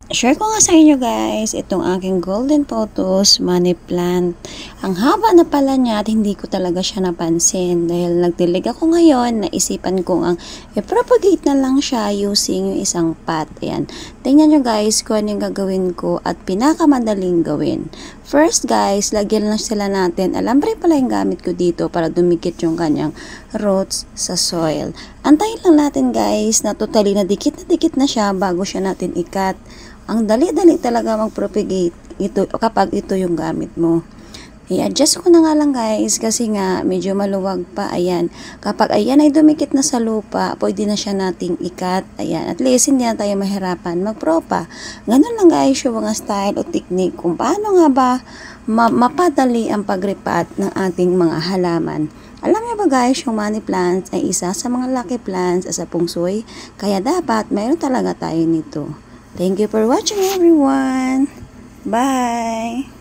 Share ko nga sa inyo guys, itong aking golden photos money plant. Ang haba na pala niya at hindi ko talaga siya napansin. Dahil nagdilig ako ngayon, naisipan ko ang i-propagate na lang siya using yung isang pot. Ayan. Tingnan nyo guys kung ano yung gagawin ko at pinakamadaling gawin. First guys, lagyan lang sila natin. Alambre pala yung gamit ko dito para dumikit yung kanyang roots sa soil. Antayin lang natin guys na totally na dikit na siya bago siya natin ikat. Ang dali-dali talaga mag-propagate ito kapag ito yung gamit mo. I-adjust ko na nga lang guys kasi nga medyo maluwag pa. Ayan. Kapag ayan ay dumikit na sa lupa, pwede na siya nating ikat. Ayan. At least hindi na tayo mahirapan magpropa. Ganun lang guys yung mga style o technique kung paano nga ba mapadali ang pagripat ng ating mga halaman. Alam niyo ba guys, yung money plants ay isa sa mga lucky plants sa feng shui. Kaya dapat mayroon talaga tayo nito. Thank you for watching everyone. Bye!